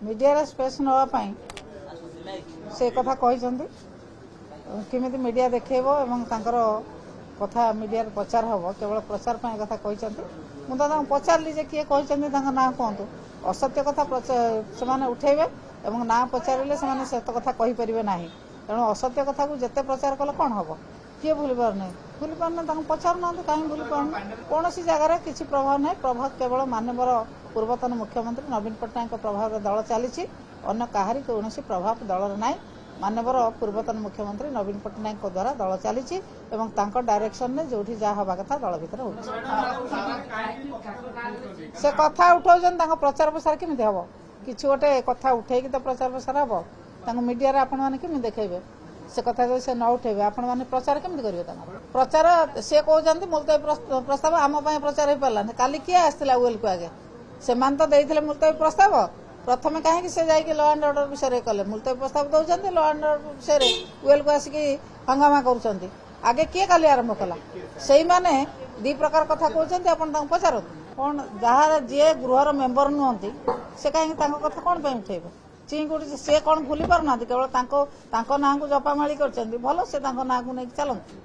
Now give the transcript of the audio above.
Media space नापी से कथा कहते किमी मीडिया देखेब और कथा मीडिया प्रचार हम केवल प्रचार कथा कहते मुझे पचारि जे किए कहते ना कहतु असत्य कथा से उठेबे और ना पचारे से कथा कहीपर ना तेणु असत्य कथा को जिते प्रचार कले कौन हम किए भूली पारना भूली पारना पचार ना कहीं भूली पारना कौन सी जगार किसी प्रभाव ना प्रभाव केवल मानवर पूर्वतन मुख्यमंत्री नवीन पट्टनायक प्रभाव दल चली अन्य कहारी कौन प्रभाव दल ना मानवर पूर्वतन मुख्यमंत्री नवीन पट्टनायक द्वारा दल चली डायरेक्शन में जो जहाँ हवा कथा दल भर हो से कथा उठाऊन प्रचार प्रसार केमी हम कि गोटे कथा उठे तो प्रचार प्रसार हम मीडिया आपण मैंने केमी देखेबे से कथा से न उठेबे आपण मैंने प्रचार केमी करेंगे प्रचार सी कहते मुलतवी प्रस्ताव आम प्रचार हो पारा काली किए आसला वेल को आगे से तो देते मुलतवी प्रस्ताव प्रथम कहीं से जाकि लॉ एंड ऑर्डर विषय कले मुलतवी प्रस्ताव दौरान लॉ एंड ऑर्डर विषय वेल को आसिक हंगामा कर आगे किए काली आरंभ कला से मैंने दी प्रकार कथा कहते आप पचार कौन जहाँ जी गृहर मेम्बर नुहति से कहीं कथा कौन उठेबे चिंकुड़ी से कौन भूली पार ना केवल ना को जपामाड़ी कर भल से ना को नहीं चलते।